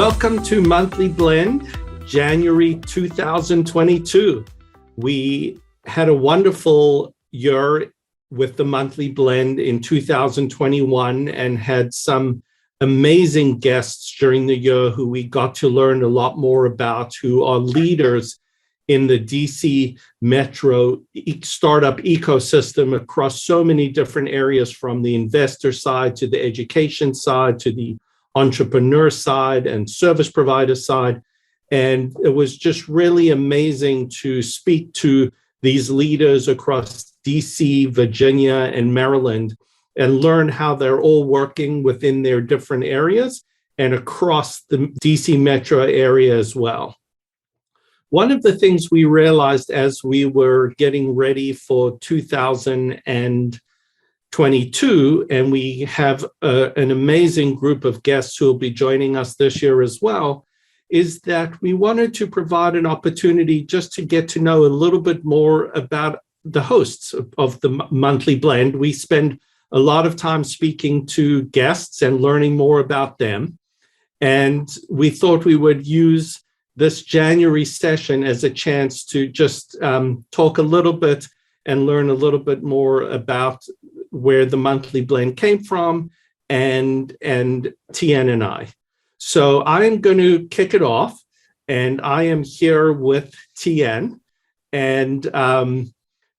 Welcome to Monthly Blend, January 2022. We had a wonderful year with the Monthly Blend in 2021 and had some amazing guests during the year who we got to learn a lot more about, who are leaders in the DC Metro startup ecosystem across so many different areas, from the investor side to the education side to the entrepreneur side and service provider side. And it was just really amazing to speak to these leaders across DC, Virginia, and Maryland and learn how they're all working within their different areas and across the DC Metro area as well. One of the things we realized as we were getting ready for 2022, and we have an amazing group of guests who will be joining us this year as well, is that we wanted to provide an opportunity just to get to know a little bit more about the hosts of the Monthly Blend. We spend a lot of time speaking to guests and learning more about them. And we thought we would use this January session as a chance to just talk a little bit and learn a little bit more about where the Monthly Blend came from and Tien and I. So I am going to kick it off, and I am here with Tien. And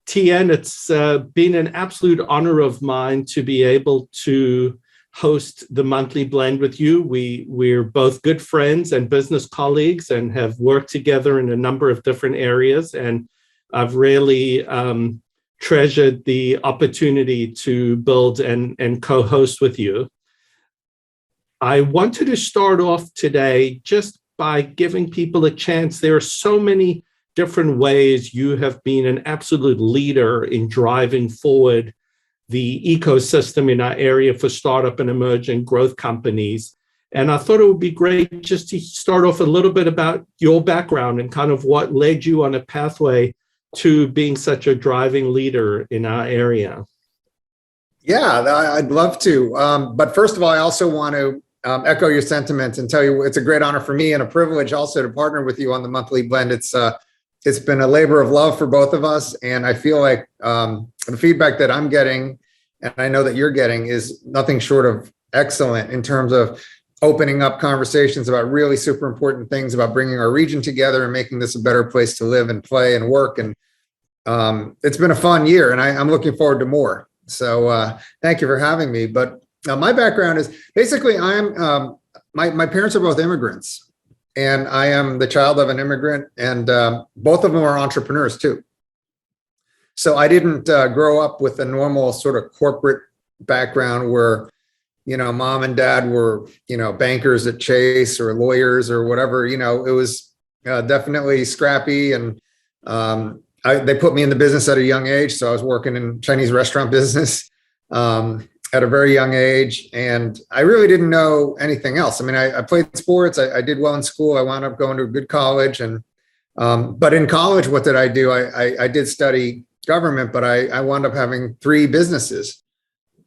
Tien, it's been an absolute honor of mine to be able to host the Monthly Blend with you. We're both good friends and business colleagues and have worked together in a number of different areas. And I've really treasured the opportunity to build and co-host with you. I wanted to start off today just by giving people a chance. There are so many different ways you have been an absolute leader in driving forward the ecosystem in our area for startup and emerging growth companies. And I thought it would be great just to start off a little bit about your background and kind of what led you on a pathway to being such a driving leader in our area. Yeah, I'd love to. But first of all, I also want to echo your sentiments and tell you it's a great honor for me and a privilege also to partner with you on the Monthly Blend. It's been a labor of love for both of us. And I feel like the feedback that I'm getting, and I know that you're getting, is nothing short of excellent in terms of opening up conversations about really super important things about bringing our region together and making this a better place to live and play and work. And it's been a fun year, and I'm looking forward to more. So thank you for having me. But my background is basically my parents are both immigrants. And I am the child of an immigrant, and both of them are entrepreneurs too. So I didn't grow up with a normal sort of corporate background where, mom and dad were, bankers at Chase or lawyers or whatever. It was definitely scrappy, and they put me in the business at a young age. So I was working in Chinese restaurant business at a very young age. And I really didn't know anything else. I mean, I played sports. I did well in school. I wound up going to a good college. And but in college, what did I do? I did study government, but I wound up having 3 businesses.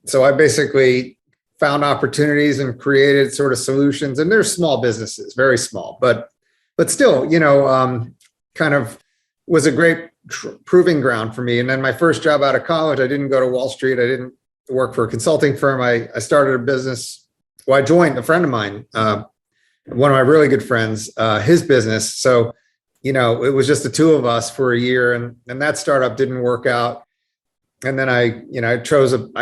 So I basically found opportunities and created sort of solutions. And they're small businesses, very small, but still, kind of was a great proving ground for me. And then my first job out of college, I didn't go to Wall Street. I didn't work for a consulting firm. I started a business. Well, I joined a friend of mine, one of my really good friends, his business. So, it was just the two of us for a year, and that startup didn't work out. And then I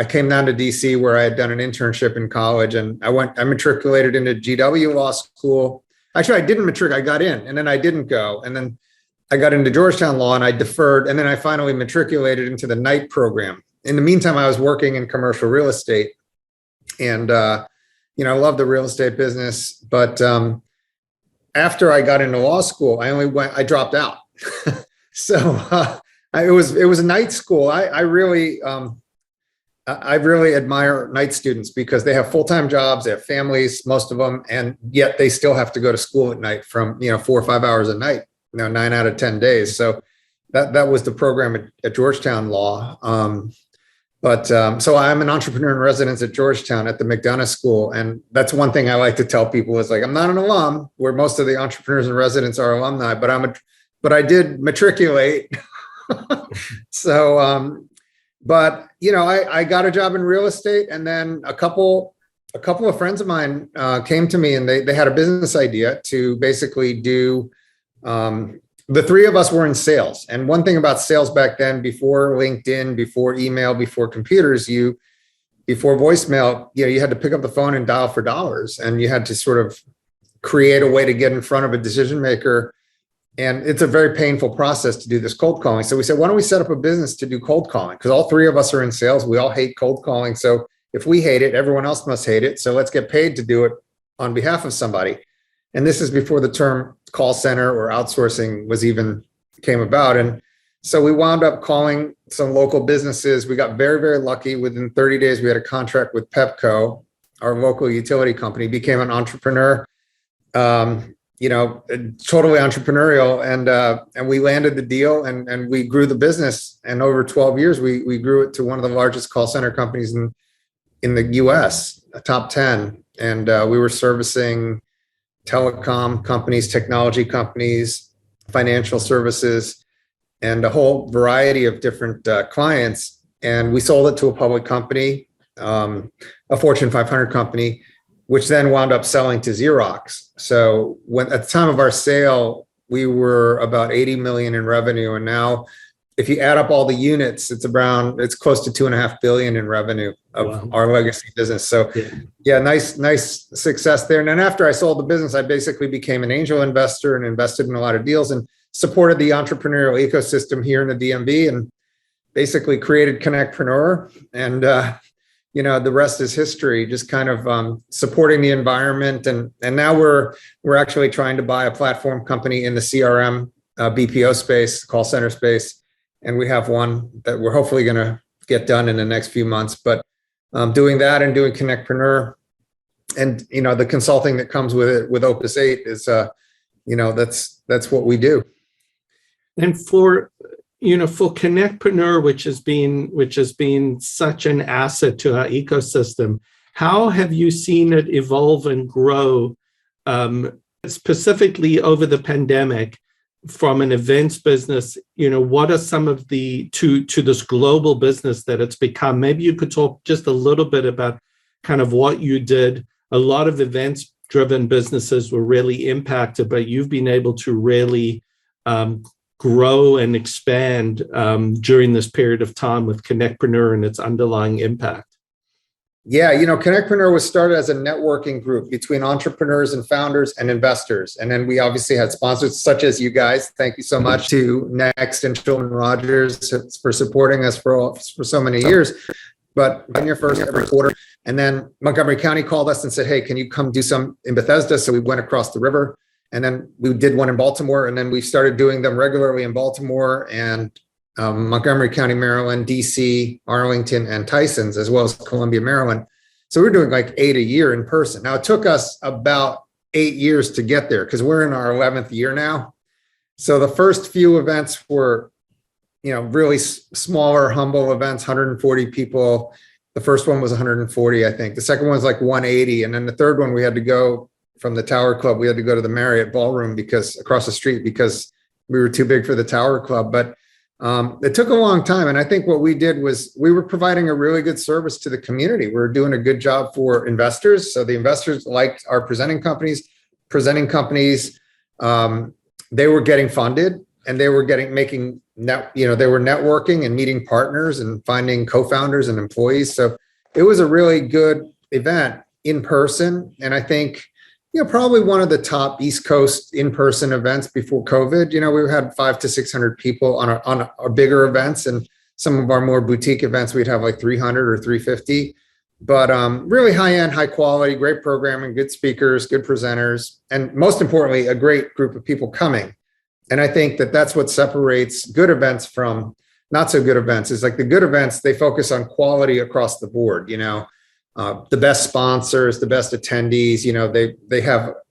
came down to DC where I had done an internship in college, and I matriculated into GW Law School. Actually, I didn't matriculate. I got in, and then I didn't go. And then I got into Georgetown Law, and I deferred. And then I finally matriculated into the night program. In the meantime, I was working in commercial real estate, and I love the real estate business. But after I got into law school, I dropped out. So it was a night school. I really admire night students because they have full-time jobs, they have families, most of them, and yet they still have to go to school at night from 4 or 5 hours a night, 9 out of 10 days. So that was the program at Georgetown Law. But so I'm an entrepreneur in residence at Georgetown at the McDonough School. And that's one thing I like to tell people is like, I'm not an alum, where most of the entrepreneurs in residence are alumni, but I did matriculate. So, but I got a job in real estate, and then a couple of friends of mine came to me, and they had a business idea to basically do. The three of us were in sales. And one thing about sales back then, before LinkedIn, before email, before computers, before voicemail, you had to pick up the phone and dial for dollars, and you had to sort of create a way to get in front of a decision maker. And it's a very painful process to do this cold calling. So we said, why don't we set up a business to do cold calling? Because all three of us are in sales. We all hate cold calling. So if we hate it, everyone else must hate it. So let's get paid to do it on behalf of somebody. And this is before the term call center or outsourcing came about. And so we wound up calling some local businesses. We got very, very lucky. Within 30 days, we had a contract with Pepco, our local utility company, became an entrepreneur, totally entrepreneurial. And we landed the deal, and we grew the business. And over 12 years, we grew it to one of the largest call center companies in the US, a top 10. And we were servicing telecom companies, technology companies, financial services, and a whole variety of different clients. And we sold it to a public company, a Fortune 500 company, which then wound up selling to Xerox. So at the time of our sale, we were about 80 million in revenue. And now, if you add up all the units, it's close to 2.5 billion in revenue of our legacy business. So yeah, nice success there. And then after I sold the business, I basically became an angel investor and invested in a lot of deals and supported the entrepreneurial ecosystem here in the DMV, and basically created CONNECTpreneur. And the rest is history, just kind of supporting the environment. And now we're actually trying to buy a platform company in the CRM BPO space, call center space. And we have one that we're hopefully going to get done in the next few months. But doing that and doing CONNECTpreneur, and the consulting that comes with it with Opus 8 is that's what we do. And for CONNECTpreneur, which has been such an asset to our ecosystem, how have you seen it evolve and grow, specifically over the pandemic? From an events business, what are some of to this global business that it's become? Maybe you could talk just a little bit about kind of what you did. A lot of events driven businesses were really impacted, but you've been able to really grow and expand during this period of time with CONNECTpreneur and its underlying impact. Yeah, CONNECTpreneur was started as a networking group between entrepreneurs and founders and investors. And then we obviously had sponsors such as you guys. Thank you so much to Next and Chilton Rogers for supporting us for so many years. But been here first every quarter. And then Montgomery County called us and said, hey, can you come do some in Bethesda? So we went across the river, and then we did one in Baltimore. And then we started doing them regularly in Baltimore and Montgomery County, Maryland, DC, Arlington, and Tysons, as well as Columbia, Maryland. So we're doing like 8 a year in person. Now, it took us about 8 years to get there because we're in our 11th year now. So the first few events were, really smaller, humble events, 140 people. The first one was 140, I think. The second one was like 180. And then the third one, we had to go from the Tower Club. We had to go to the Marriott Ballroom across the street because we were too big for the Tower Club. But it took a long time. And I think what we did was we were providing a really good service to the community. We were doing a good job for investors. So the investors liked our presenting companies. They were getting funded, and they were they were networking and meeting partners and finding co-founders and employees. So it was a really good event in person. And I think, probably one of the top East Coast in-person events before COVID. We had 500 to 600 people on our bigger events, and some of our more boutique events, we'd have like 300 or 350. But really high-end, high quality, great programming, good speakers, good presenters, and most importantly, a great group of people coming. And I think that's what separates good events from not so good events. Is like the good events, they focus on quality across the board. The best sponsors, the best attendees,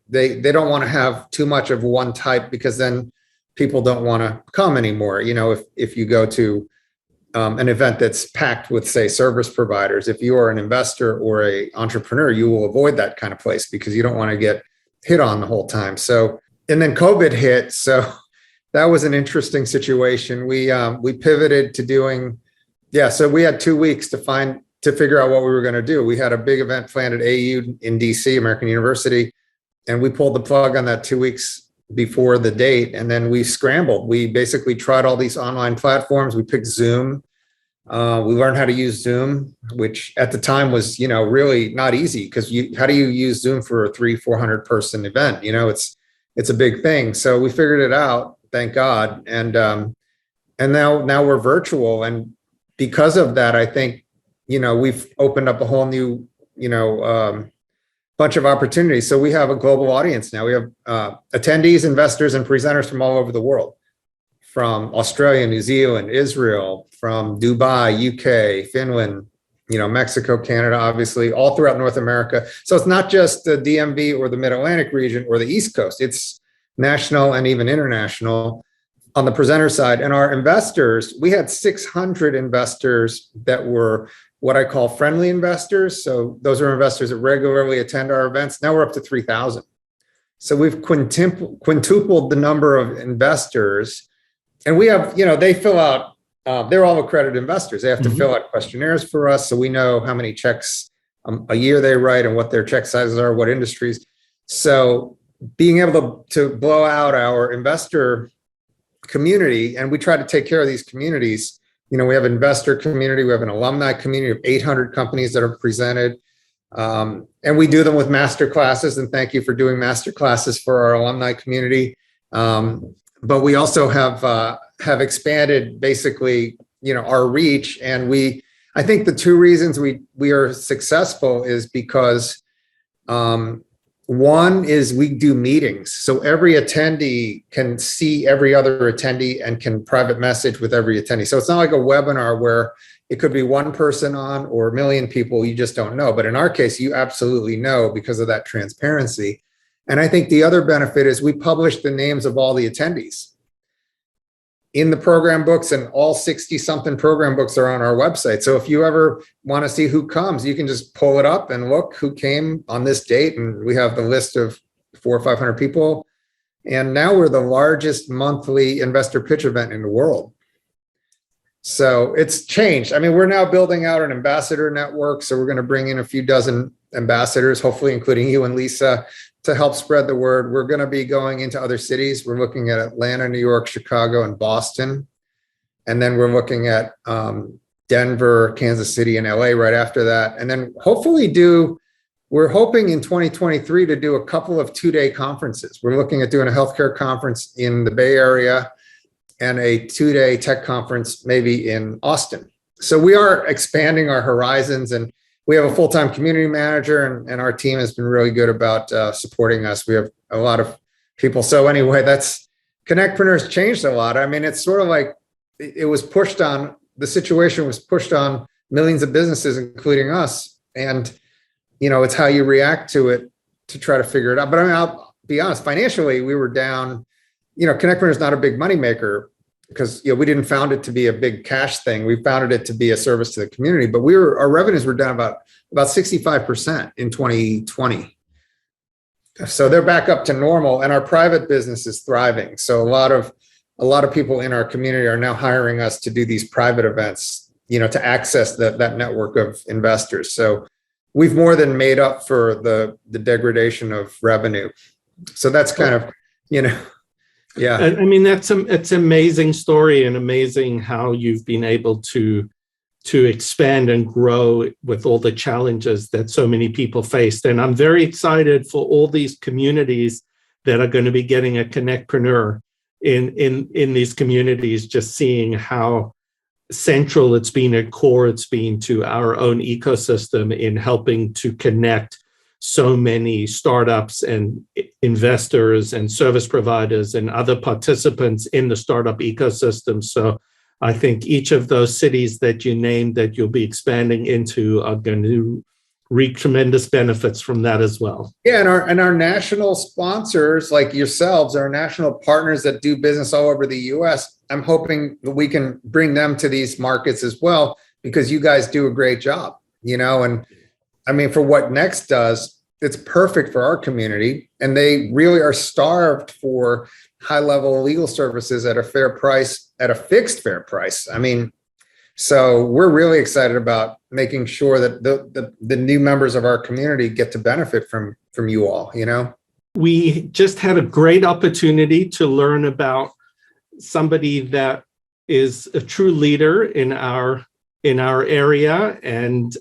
they don't want to have too much of one type, because then people don't want to come anymore. If you go to an event that's packed with, say, service providers. If you are an investor or a entrepreneur, you will avoid that kind of place because you don't want to get hit on the whole time. So, and then COVID hit. So that was an interesting situation. We pivoted to doing, so we had 2 weeks to figure out what we were going to do. We had a big event planned at AU in DC, American University, and we pulled the plug on that 2 weeks before the date. And then we scrambled. We basically tried all these online platforms. We picked Zoom. We learned how to use Zoom, which at the time was, really not easy because how do you use Zoom for a 300-400 person event? It's a big thing. So we figured it out, thank God. And now we're virtual. And because of that, I think, we've opened up a whole new, bunch of opportunities. So we have a global audience now. We have attendees, investors, and presenters from all over the world, from Australia, New Zealand, Israel, from Dubai, UK, Finland, Mexico, Canada, obviously, all throughout North America. So it's not just the DMV or the Mid-Atlantic region or the East Coast. It's national and even international on the presenter side. And our investors, we had 600 investors that were what I call friendly investors. So those are investors that regularly attend our events. Now we're up to 3,000. So we've quintupled the number of investors. And we have, they fill out, they're all accredited investors. They have to fill out questionnaires for us. So we know how many checks a year they write and what their check sizes are, what industries. So being able to blow out our investor community, and we try to take care of these communities. We have an investor community, we have an alumni community of 800 companies that are presented. And we do them with master classes, and thank you for doing master classes for our alumni community. But we also have expanded basically, our reach. And I think the two reasons we are successful is because one is we do meetings. So every attendee can see every other attendee and can private message with every attendee. So it's not like a webinar where it could be one person on or a million people, you just don't know. But in our case, you absolutely know because of that transparency. And I think the other benefit is we publish the names of all the attendees in the program books, and all 60 something program books are on our website. So if you ever want to see who comes, you can just pull it up and look who came on this date. And we have the list of 400 or 500 people. And now we're the largest monthly investor pitch event in the world. So it's changed. I mean, we're now building out an ambassador network. So we're going to bring in a few dozen ambassadors, hopefully including you and Lisa, to help spread the word. We're going to be going into other cities. We're looking at Atlanta, New York, Chicago, and Boston. And then we're looking at Denver, Kansas City, and LA right after that. And then hopefully we're hoping in 2023 to do a couple of 2-day conferences. We're looking at doing a healthcare conference in the Bay Area and a 2-day tech conference maybe in Austin. So we are expanding our horizons, and we have a full-time community manager, and our team has been really good about supporting us. We have a lot of people. So anyway, CONNECTpreneur's changed a lot. I mean, it's sort of like the situation was pushed on millions of businesses, including us. And, it's how you react to it to try to figure it out. But I mean, I'll be honest, financially, we were down. CONNECTpreneur is not a big moneymaker, because we didn't found it to be a big cash thing. We founded it to be a service to the community, but our revenues were down about 65% in 2020. So they're back up to normal, and our private business is thriving. So a lot of people in our community are now hiring us to do these private events, to access that network of investors. So we've more than made up for the degradation of revenue. So that's kind of, yeah. I mean, it's an amazing story, and amazing how you've been able to expand and grow with all the challenges that so many people faced. And I'm very excited for all these communities that are going to be getting a CONNECTpreneur in these communities, just seeing how central it's been and core it's been to our own ecosystem in helping to connect so many startups and investors and service providers and other participants in the startup ecosystem. So I think each of those cities that you named that you'll be expanding into are going to reap tremendous benefits from that as well. Yeah, and our national sponsors like yourselves, our national partners that do business all over the US, I'm hoping that we can bring them to these markets as well, because you guys do a great job, and I mean, for what Next does, it's perfect for our community, and they really are starved for high-level legal services at a fair price, at a fixed fair price. I mean, so we're really excited about making sure that the new members of our community get to benefit from you all, We just had a great opportunity to learn about somebody that is a true leader in our area. And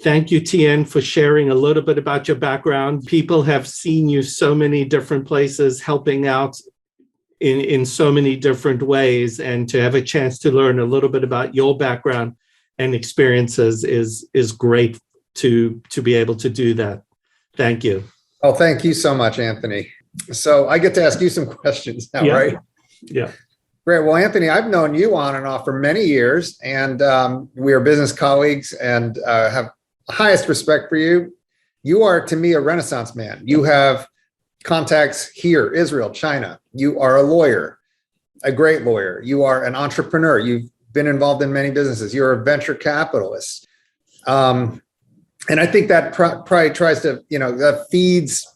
thank you, Tien, for sharing a little bit about your background. People have seen you so many different places, helping out in so many different ways, and to have a chance to learn a little bit about your background and experiences is great to be able to do that. Thank you. Oh, thank you so much, Anthony. So I get to ask you some questions now, Yeah. right? Yeah. Great. Well, Anthony, I've known you on and off for many years, and we are business colleagues, and have highest respect for you. You are, to me, a Renaissance man. You have contacts here, Israel, China. You are a lawyer, a great lawyer. You are an entrepreneur. You've been involved in many businesses. You're a venture capitalist. And I think that probably tries to, that feeds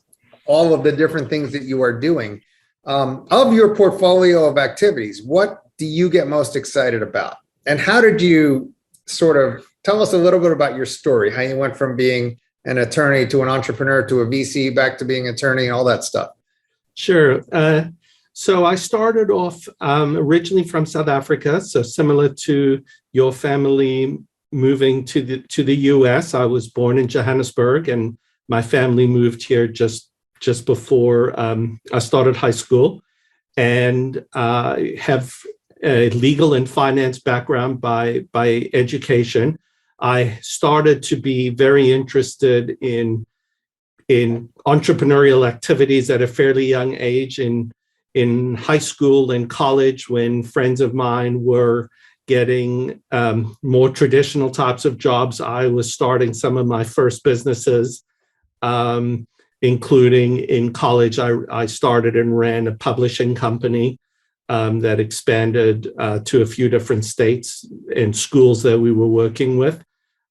all of the different things that you are doing. Of your portfolio of activities, what do you get most excited about? And how did you sort of tell us a little bit about your story, how you went from being an attorney to an entrepreneur to a VC back to being an attorney and all that stuff? Sure. So I started off originally from South Africa. So similar to your family moving to the US, I was born in Johannesburg, and my family moved here just before I started high school, and have a legal and finance background by education. I started to be very interested in entrepreneurial activities at a fairly young age in high school and college, when friends of mine were getting more traditional types of jobs. I was starting some of my first businesses, including in college. I started and ran a publishing company that expanded to a few different states and schools that we were working with.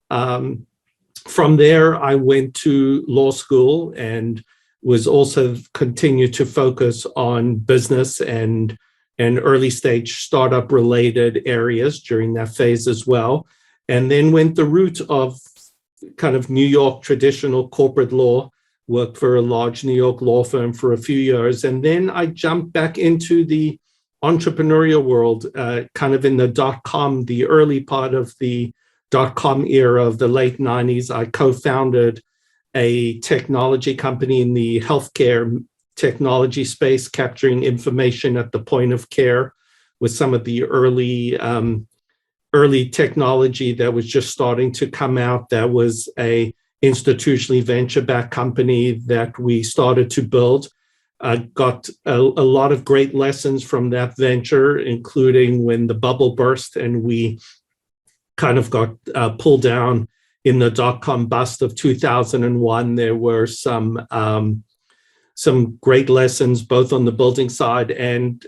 From there, I went to law school and was also continued to focus on business and early stage startup related areas during that phase as well. And then went the route of kind of New York traditional corporate law, worked for a large New York law firm for a few years. And then I jumped back into the entrepreneurial world, kind of in the the early part of the .com era of the late 90s. I co-founded a technology company in the healthcare technology space, capturing information at the point of care with some of the early technology that was just starting to come out. That was a institutionally venture-backed company that we started to build. Got a lot of great lessons from that venture, including when the bubble burst and we kind of got pulled down in the .com bust of 2001. There were some great lessons both on the building side and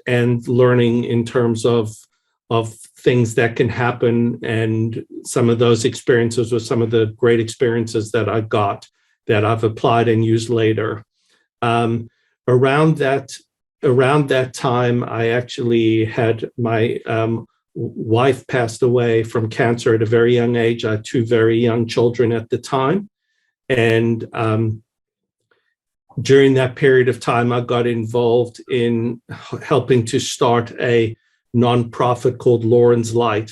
learning in terms of things that can happen, and some of those experiences were some of the great experiences that I got that I've applied and used later. Around that time, I actually had my wife passed away from cancer at a very young age. I had two very young children at the time. And during that period of time, I got involved in helping to start a nonprofit called Lauren's Light,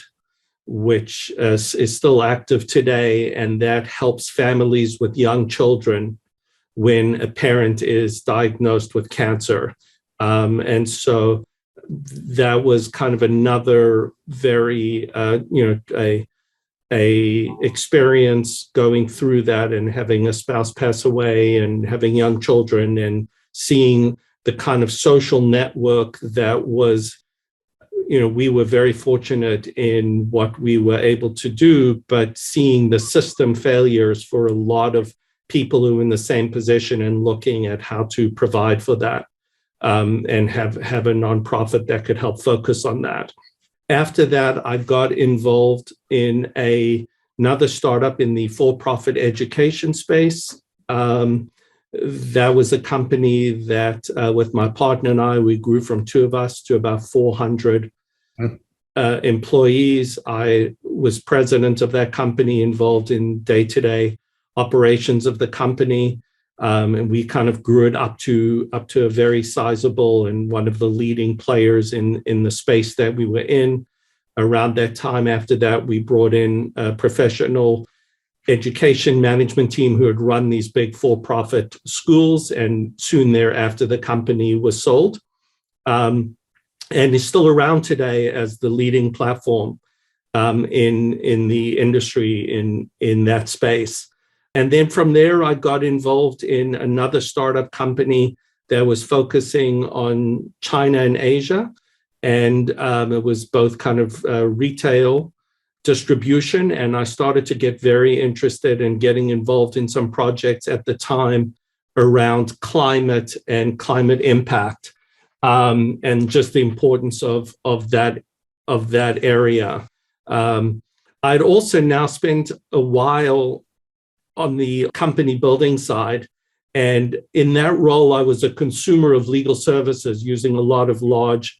which is still active today. And that helps families with young children when a parent is diagnosed with cancer. And so that was kind of another very, a experience going through that and having a spouse pass away and having young children and seeing the kind of social network that was we were very fortunate in what we were able to do, but seeing the system failures for a lot of people who are in the same position and looking at how to provide for that, and have a nonprofit that could help focus on that. After that, I got involved in another startup in the for-profit education space. That was a company that, with my partner and I, we grew from 2 of us to about 400 employees. I was president of that company, involved in day-to-day operations of the company. And we kind of grew it up to a very sizable and one of the leading players in the space that we were in. Around that time, after that, we brought in a professional education management team who had run these big for-profit schools, and soon thereafter, the company was sold, and is still around today as the leading platform in the industry in that space. And then from there, I got involved in another startup company that was focusing on China and Asia. And it was both kind of retail distribution. And I started to get very interested in getting involved in some projects at the time around climate and climate impact, and just the importance of that area. I'd also now spent a while on the company building side. And in that role, I was a consumer of legal services using a lot of large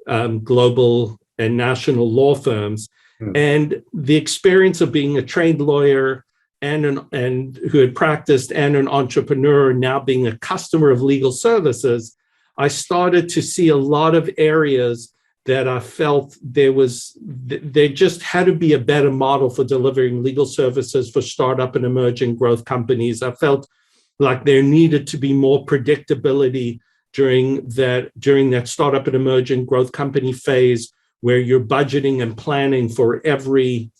global and national law firms. And the experience of being a trained lawyer and who had practiced and an entrepreneur, now being a customer of legal services, I started to see a lot of areas that I felt there just had to be a better model for delivering legal services for startup and emerging growth companies. I felt like there needed to be more predictability during that startup and emerging growth company phase, where you're budgeting and planning for every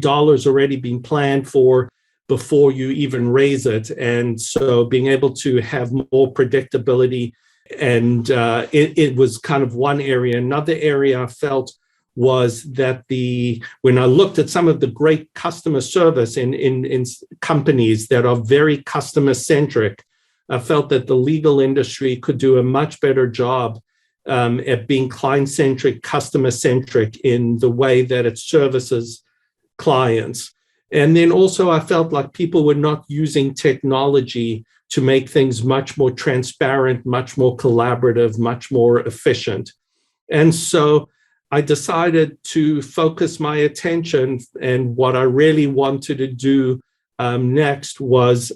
dollar's already been planned for before you even raise it. And so being able to have more predictability, and it was kind of one area. Another area I felt was that when I looked at some of the great customer service in companies that are very customer centric, I felt that the legal industry could do a much better job at being client centric, customer centric in the way that it services clients. And then also I felt like people were not using technology to make things much more transparent, much more collaborative, much more efficient. And so I decided to focus my attention, and what I really wanted to do next was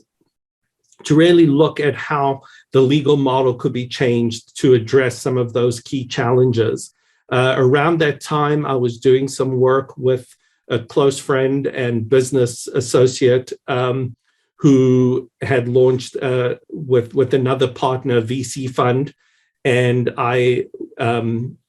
to really look at how the legal model could be changed to address some of those key challenges. Around that time, I was doing some work with a close friend and business associate who had launched with another partner, VC fund. And I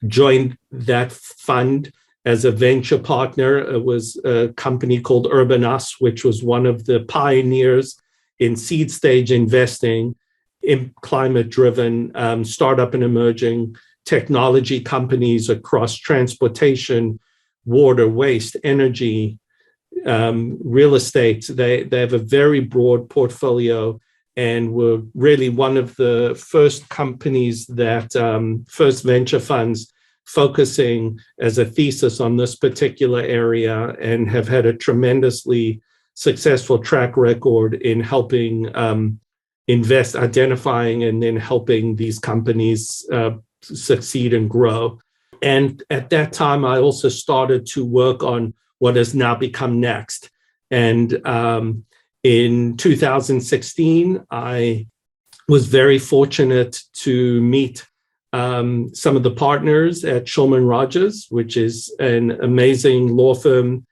joined that fund as a venture partner. It was a company called Urban Us, which was one of the pioneers in seed stage investing in climate-driven startup and emerging technology companies across transportation, water, waste, energy, real estate. They have a very broad portfolio, and were really one of the first companies that first venture funds focusing as a thesis on this particular area, and have had a tremendously successful track record in helping invest, identifying, and then helping these companies succeed and grow. And at that time, I also started to work on what has now become Next. And in 2016, I was very fortunate to meet some of the partners at Shulman Rogers, which is an amazing law firm,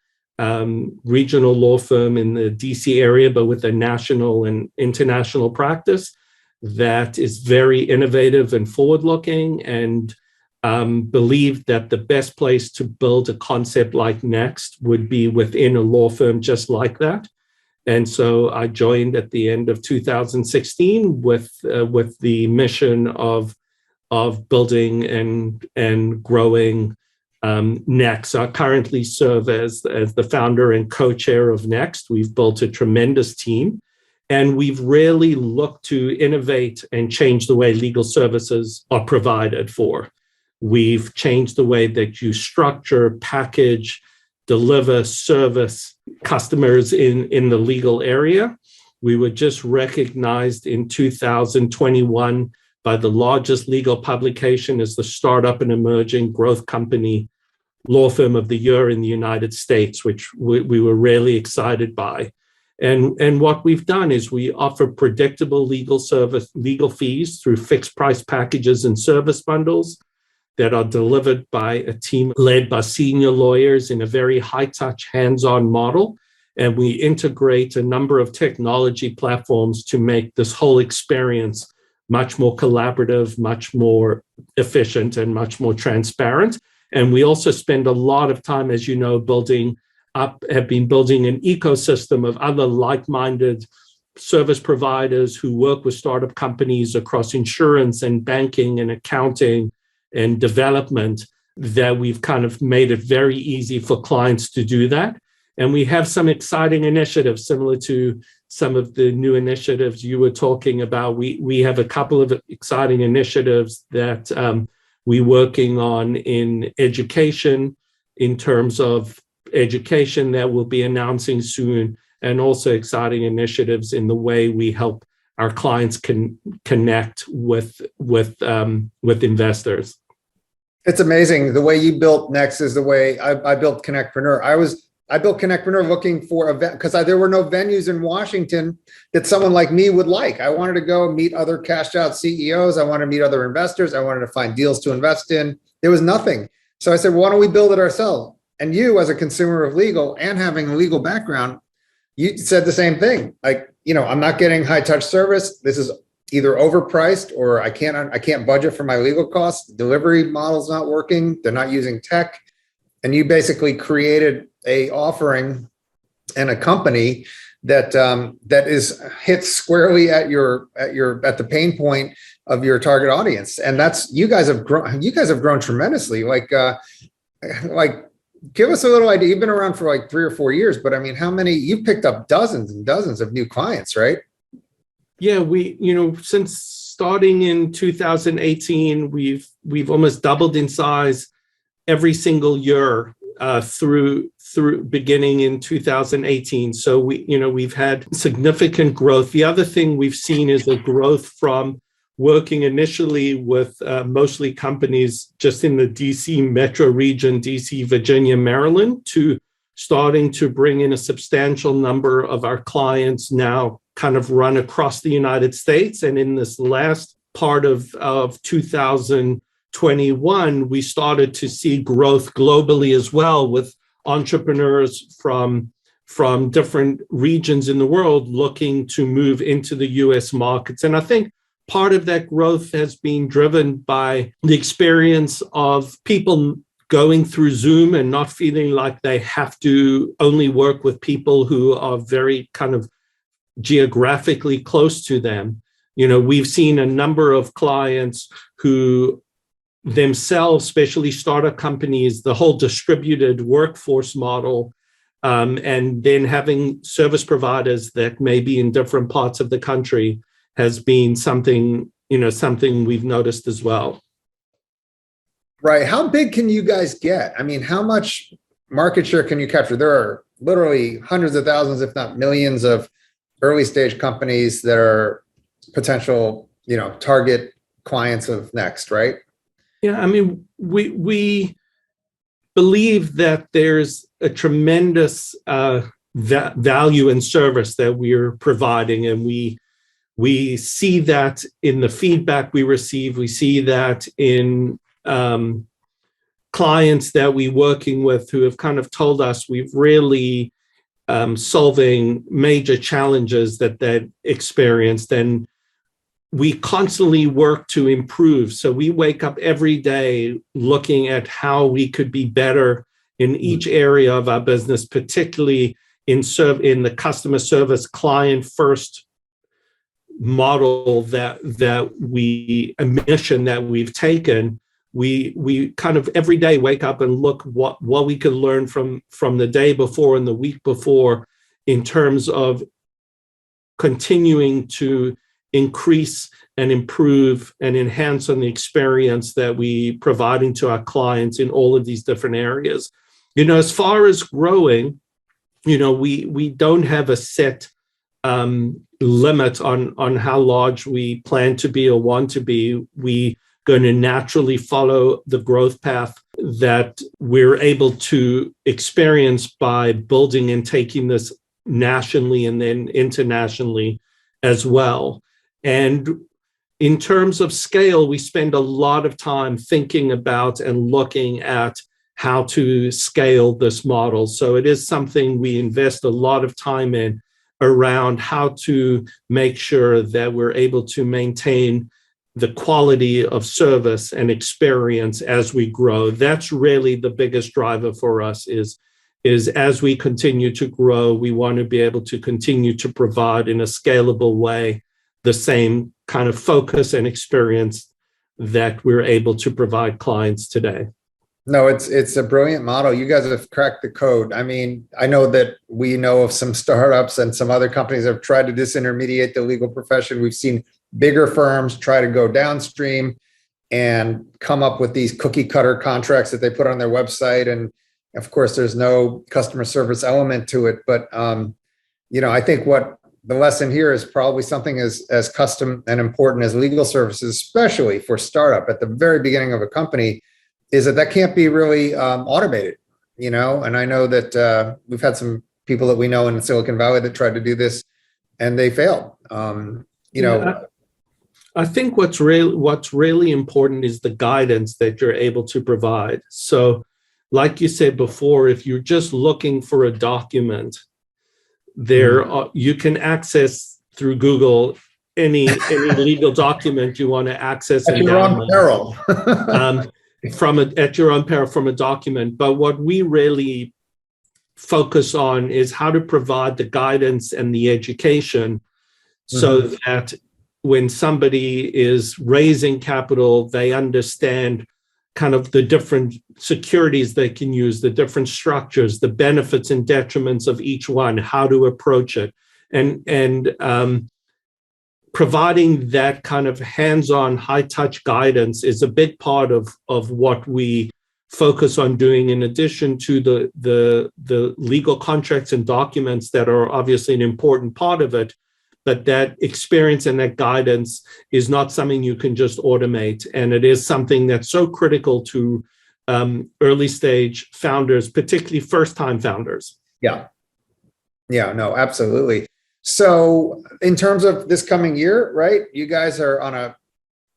regional law firm in the DC area, but with a national and international practice that is very innovative and forward-looking, and believed that the best place to build a concept like Next would be within a law firm just like that. And so I joined at the end of 2016 with the mission of of building and growing Next. I currently serve as the founder and co-chair of Next. We've built a tremendous team, and we've really looked to innovate and change the way legal services are provided for. We've changed the way that you structure, package, deliver, service customers in the legal area. We were just recognized in 2021 by the largest legal publication as the Startup and Emerging Growth Company Law Firm of the Year in the United States, which we were really excited by. And what we've done is we offer predictable legal fees through fixed price packages and service bundles that are delivered by a team led by senior lawyers in a very high-touch, hands-on model. And we integrate a number of technology platforms to make this whole experience much more collaborative, much more efficient, and much more transparent. And we also spend a lot of time, as you know, have been building an ecosystem of other like-minded service providers who work with startup companies across insurance and banking and accounting and development, that we've kind of made it very easy for clients to do that. And we have some exciting initiatives similar to some of the new initiatives you were talking about. We have a couple of exciting initiatives that we're working on in education, in terms of education that we'll be announcing soon, and also exciting initiatives in the way we help our clients connect with investors. It's amazing. The way you built Next is the way I built CONNECTpreneur. I built CONNECTpreneur looking for because there were no venues in Washington that someone like me would like. I wanted to go meet other cashed out CEOs. I wanted to meet other investors. I wanted to find deals to invest in. There was nothing. So I said, why don't we build it ourselves? And you, as a consumer of legal and having a legal background, you said the same thing. Like, I'm not getting high touch service. This is either overpriced or I can't budget for my legal costs. The delivery model's not working. They're not using tech. And you basically created a offering and a company that is hits squarely at the pain point of your target audience. And that's, you guys have grown tremendously. Like give us a little idea. You've been around for like 3 or 4 years, but I mean, how many, you've picked up dozens and dozens of new clients, right? Yeah, since starting in 2018, we've almost doubled in size every single year through beginning in 2018. So we've had significant growth. The other thing we've seen is a growth from working initially with mostly companies just in the DC metro region, DC, Virginia, Maryland, to starting to bring in a substantial number of our clients now kind of run across the United States. And in this last part of 2021, we started to see growth globally as well, with entrepreneurs from different regions in the world looking to move into the US markets. And I think part of that growth has been driven by the experience of people going through Zoom and not feeling like they have to only work with people who are very kind of geographically close to them. We've seen a number of clients who themselves, especially startup companies, the whole distributed workforce model, and then having service providers that may be in different parts of the country has been something we've noticed as well. Right. How big can you guys get? I mean, how much market share can you capture? There are literally hundreds of thousands, if not millions, of early stage companies that are potential, target clients of Next, right? Yeah, I mean, we believe that there's a tremendous value and service that we're providing, and we see that in the feedback we receive. We see that in clients that we're working with who have kind of told us we've really solving major challenges that they've experienced, and we constantly work to improve. So we wake up every day looking at how we could be better in each area of our business, particularly in the customer service, client first model a mission that we've taken, we kind of every day wake up and look what we can learn from the day before and the week before in terms of continuing to increase and improve and enhance on the experience that we providing to our clients in all of these different areas. As far as growing, we don't have a set limit on how large we plan to be or want to be. We going to naturally follow the growth path that we're able to experience by building and taking this nationally and then internationally as well. And in terms of scale, we spend a lot of time thinking about and looking at how to scale this model. So it is something we invest a lot of time in around how to make sure that we're able to maintain the quality of service and experience as we grow. That's really the biggest driver for us is as we continue to grow, we want to be able to continue to provide in a scalable way the same kind of focus and experience that we're able to provide clients today. No, it's a brilliant model. You guys have cracked the code. I mean, I know that we know of some startups and some other companies that have tried to disintermediate the legal profession. We've seen bigger firms try to go downstream and come up with these cookie cutter contracts that they put on their website. And of course, there's no customer service element to it. But, I think what the lesson here is probably something as custom and important as legal services, especially for startup at the very beginning of a company, is that can't be really automated, and I know that we've had some people that we know in Silicon Valley that tried to do this and they failed. I think what's really important is the guidance that you're able to provide. So like you said before, if you're just looking for a document, you can access through Google any legal document you want to access at your own peril. At your own peril from a document. But what we really focus on is how to provide the guidance and the education so that when somebody is raising capital, they understand kind of the different securities they can use, the different structures, the benefits and detriments of each one, how to approach it. And providing that kind of hands-on, high-touch guidance is a big part of what we focus on doing, in addition to the legal contracts and documents that are obviously an important part of it. But that experience and that guidance is not something you can just automate. And it is something that's so critical to early stage founders, particularly first-time founders. Yeah, no, absolutely. So in terms of this coming year, right, you guys are on a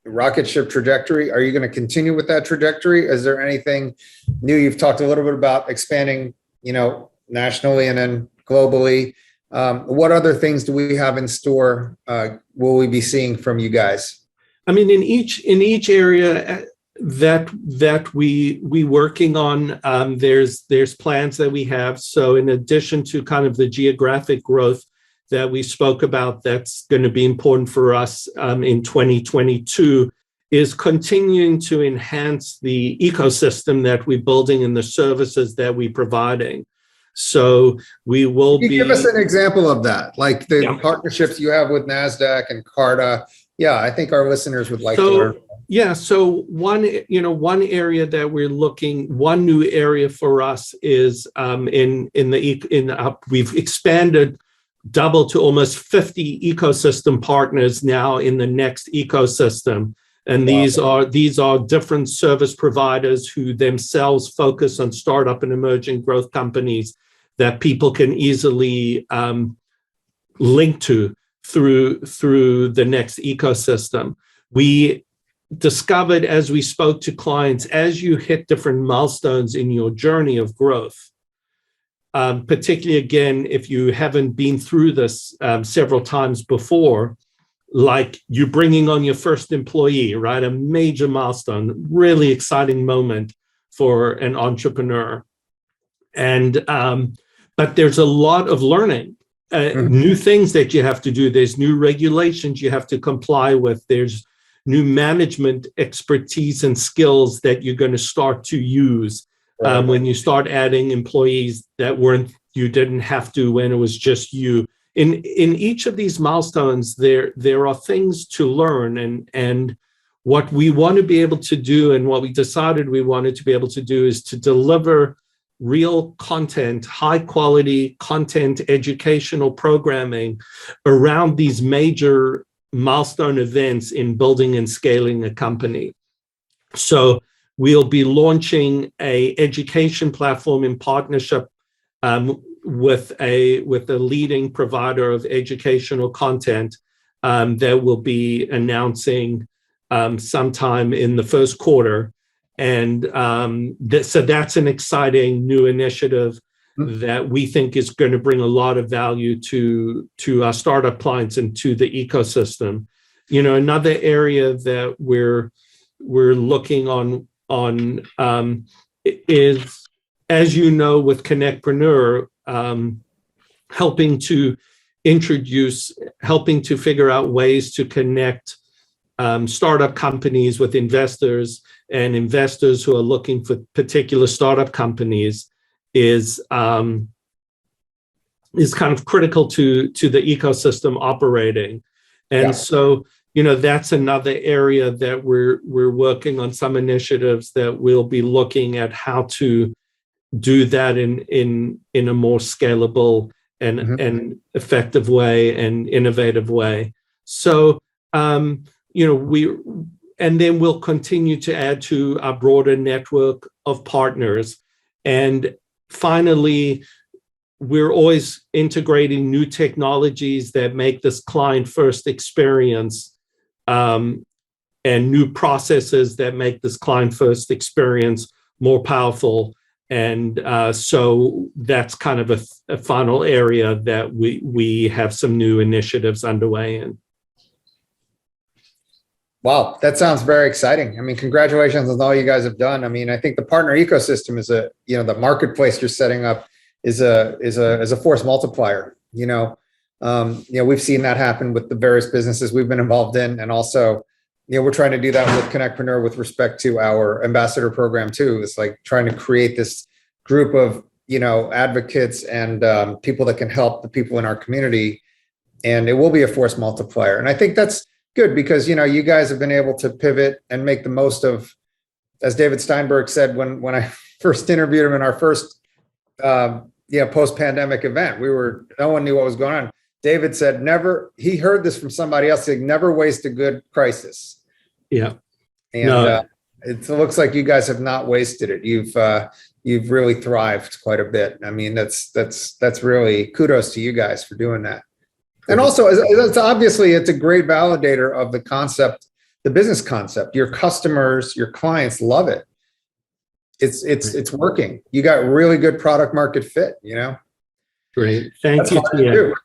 rocket ship trajectory. Are you going to continue with that trajectory? Is there anything new? You've talked a little bit about expanding, nationally and then globally. What other things do we have in store? Will we be seeing from you guys? I mean, in each area that we working on, there's plans that we have. So in addition to kind of the geographic growth that we spoke about, that's going to be important for us in 2022, is continuing to enhance the ecosystem that we're building and the services that we're providing. So we will be. Give us an example of that, like the partnerships you have with NASDAQ and Carta. Yeah, I think our listeners would like to learn. Yeah, so one area that we're looking, one new area for us is we've expanded double to almost 50 ecosystem partners now in the Next ecosystem. And these are different service providers who themselves focus on startup and emerging growth companies that people can easily link to through the Next ecosystem. We discovered as we spoke to clients, as you hit different milestones in your journey of growth, particularly again, if you haven't been through this several times before, like you bringing on your first employee, right? A major milestone, really exciting moment for an entrepreneur. And but there's a lot of learning new things that you have to do. There's new regulations you have to comply with. There's new management expertise and skills that you're going to start to use when you start adding employees that you didn't have to when it was just you. In each of these milestones, there are things to learn, and what we want to be able to do, and what we decided we wanted to be able to do, is to deliver real content, high quality content, educational programming around these major milestone events in building and scaling a company. So we'll be launching a education platform in partnership with a leading provider of educational content that will be announcing sometime in the first quarter. And so that's an exciting new initiative that we think is going to bring a lot of value to our startup clients and to the ecosystem. Another area that we're looking on is, as you know, with CONNECTpreneur, helping to figure out ways to connect startup companies with investors, and investors who are looking for particular startup companies is kind of critical to the ecosystem operating. And so, that's another area that we're working on some initiatives that we'll be looking at how to do that in a more scalable and effective way and innovative way. So, and then we'll continue to add to our broader network of partners. And finally, we're always integrating new technologies that make this client-first experience and new processes that make this client-first experience more powerful. And so that's kind of a final area that we have some new initiatives underway in. Wow, that sounds very exciting. I mean, congratulations on all you guys have done. I mean, I think the partner ecosystem is the marketplace you're setting up is a force multiplier. We've seen that happen with the various businesses we've been involved in, and also, we're trying to do that with CONNECTpreneur with respect to our ambassador program too. It's like trying to create this group of advocates and people that can help the people in our community, and it will be a force multiplier. And I think that's good because, you guys have been able to pivot and make the most of, as David Steinberg said, when I first interviewed him in our first, post-pandemic event, no one knew what was going on. David said, he heard this from somebody else, saying, never waste a good crisis. Yeah. And it looks like you guys have not wasted it. You've really thrived quite a bit. I mean, that's really kudos to you guys for doing that. And also, it's obviously, it's a great validator of the concept, the business concept. Your customers, your clients love it. It's working. You got really good product market fit, Great. Thank you.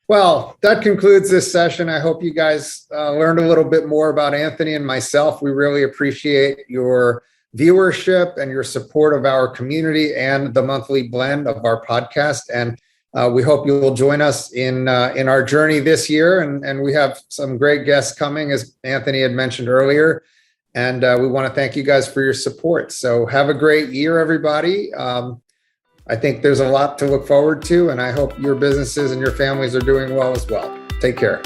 Well, that concludes this session. I hope you guys learned a little bit more about Anthony and myself. We really appreciate your viewership and your support of our community and the monthly blend of our podcast. And we hope you will join us in our journey this year. And we have some great guests coming, as Anthony had mentioned earlier. And we want to thank you guys for your support. So have a great year, everybody. I think there's a lot to look forward to, and I hope your businesses and your families are doing well as well. Take care.